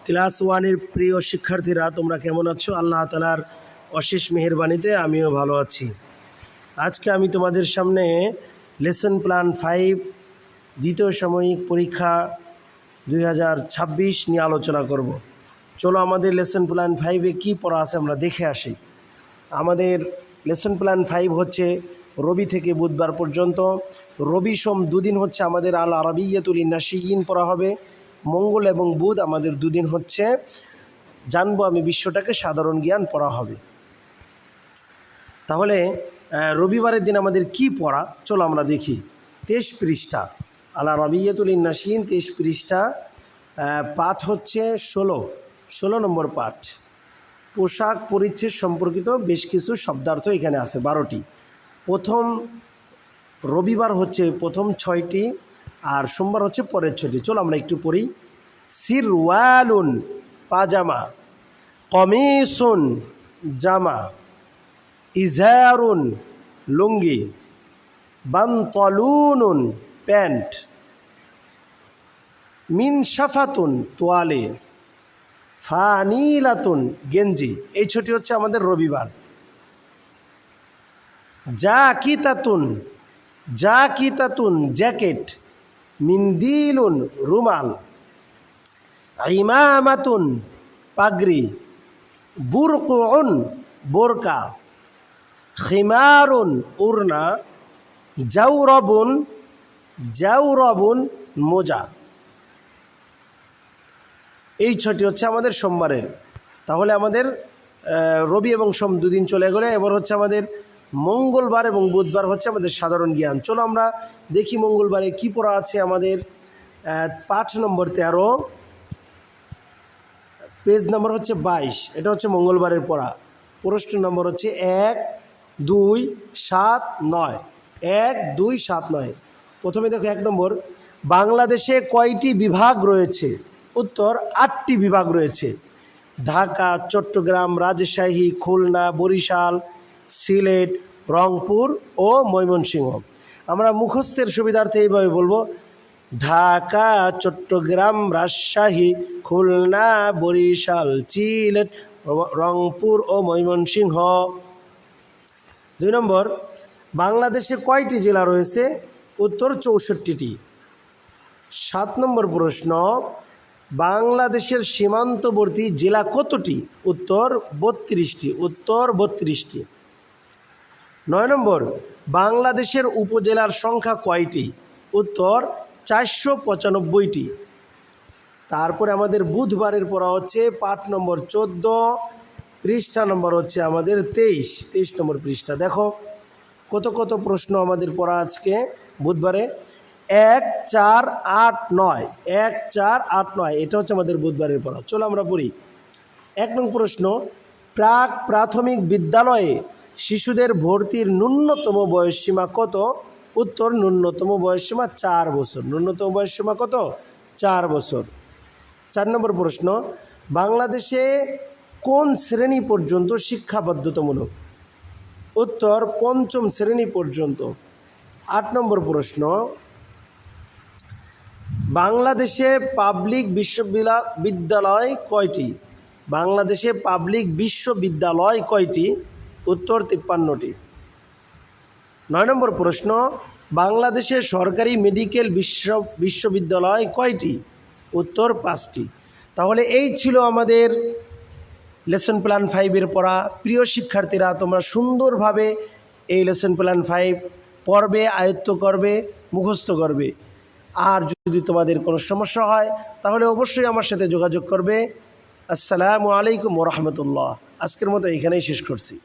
Class ওয়ানের প্রিয় শিক্ষার্থীরা, তোমরা কেমন আছো? আল্লাহ তাআলার অশেষ মেহেরবানিতে আমিও ভালো আছি। আজকে আমি তোমাদের সামনে লেসন প্ল্যান 5 দ্বিতীয় সাময়িক পরীক্ষা 2026 নিয়ে আলোচনা করব। চলো আমাদের লেসন প্ল্যান 5-এ কী পড়া আছে আমরা দেখে আসি। আমাদের লেসন প্ল্যান 5 হচ্ছে রবি থেকে বুধবার পর্যন্ত। রবি সোম দুদিন হচ্ছে আমাদের আল আরাবিয়াতুল নাশিয়িন পড়া হবে। মঙ্গল এবং বুধ আমাদের দুদিন হচ্ছে জানবো আমি বিশ্বটাকে সাধারণ জ্ঞান পড়া হবে। তাহলে রবিবারের দিন আমাদের কি পড়া, চলো আমরা দেখি। 23 পৃষ্ঠা আল আরাবিয়াতুল নাশিয়িন, 23 পৃষ্ঠা, পাঠ হচ্ছে 16 নম্বর পাঠ। পোশাক পরিচ্ছদ সম্পর্কিত বেশ কিছু শব্দার্থ এখানে আছে 12টি। প্রথম রবিবার হচ্ছে প্রথম 6টি, আর সোমবার হচ্ছে পরের 6টি। চলো আমরা একটু পড়ি। সিরওয়ালুন পাজামা, কমিসুন জামা, ইজারুন লুঙ্গি, বানতলুনুন প্যান্ট, মিনশাফাতুন তোয়ালে, ফানিলাতুন গেঞ্জি। এই 6টি হচ্ছে আমাদের রবিবার। জাকিতাতুন জ্যাকেট, মিন্দিলুন রুমাল, ইমামাতুন পাগড়ি, বুরকুন বোরকা, খিমারুন উরনা, জাউরবুন মোজা। এই 6টি হচ্ছে আমাদের সোমবারের। তাহলে আমাদের রবি এবং সোম দুদিন চলে গেলে এবার হচ্ছে আমাদের মঙ্গলবার এবং বুধবার হচ্ছে আমাদের সাধারণ জ্ঞান। চলো আমরা দেখি মঙ্গলবারে কি পড়া আছে আমাদের। পাঠ নম্বর 13, পেজ নম্বর হচ্ছে 22। এটা হচ্ছে মঙ্গলবারের পড়া। প্রশ্ন নম্বর হচ্ছে 1, 2, 7, 9। 1, 2, 7, 9। প্রথমে দেখো 1 নম্বর, বাংলাদেশে কয়টি বিভাগ রয়েছে? উত্তর 8টি বিভাগ রয়েছে। ঢাকা, চট্টগ্রাম, রাজশাহী, খুলনা, বরিশাল, সিলেট, রংপুর ও ময়মনসিংহ। আমরা মুখস্থের সুবিধার্থে এইভাবে বলবো: ঢাকা, চট্টগ্রাম, রাজশাহী, খুলনা, বরিশাল, সিলেট, রংপুর ও ময়মনসিংহ। 2 নম্বর, বাংলাদেশে কয়টি জেলা রয়েছে? উত্তর 64টি। 7 নম্বর প্রশ্ন, বাংলাদেশের সীমান্তবর্তী জেলা কতটি? উত্তর 32টি। উত্তর 32টি। 9 নম্বর, বাংলাদেশের উপজেলার সংখ্যা কয়টি? উত্তর 495টি। তারপরে আমাদের বুধবারের পড়া হচ্ছে পাঠ নম্বর 14, পৃষ্ঠা নম্বর হচ্ছে আমাদের 23 নম্বর পৃষ্ঠা। দেখো কত প্রশ্ন আমাদের পড়া আজকে বুধবারে। 1, 4, 8, 9। 1, 4, 8, 9 এটা হচ্ছে আমাদের বুধবারের পড়া। চলো আমরা পড়ি। 1 নং প্রশ্ন, প্রাথমিক বিদ্যালয়ে শিশুদের ভর্তির ন্যূনতম বয়সসীমা কত? উত্তর ন্যূনতম বয়সসীমা 4 বছর। ন্যূনতম বয়সসীমা কত? 4 বছর। 4 নম্বর প্রশ্ন, বাংলাদেশে কোন শ্রেণী পর্যন্ত শিক্ষা বাধ্যতামূলক? উত্তর 5ম শ্রেণী পর্যন্ত। 8 নম্বর প্রশ্ন, বাংলাদেশে পাবলিক বিশ্ববিদ্যালয় কয়টি? বাংলাদেশে পাবলিক বিশ্ববিদ্যালয় কয়টি? উত্তর 53টি। 9 নম্বর প্রশ্ন, বাংলাদেশে সরকারি মেডিকেল বিশ্ববিদ্যালয় কয়টি? উত্তর 5টি। তাহলে এই ছিল আমাদের লেসন প্ল্যান 5-এর পড়া। প্রিয় শিক্ষার্থীরা, তোমরা সুন্দরভাবে এই লেসন প্ল্যান 5 পড়বে, আয়ত্ত করবে, মুখস্থ করবে। আর যদি তোমাদের কোনো সমস্যা হয় তাহলে অবশ্যই আমার সাথে যোগাযোগ করবে। আসসালামু আলাইকুম ওয়া রাহমাতুল্লাহ। আজকের মতো এখানেই শেষ করছি।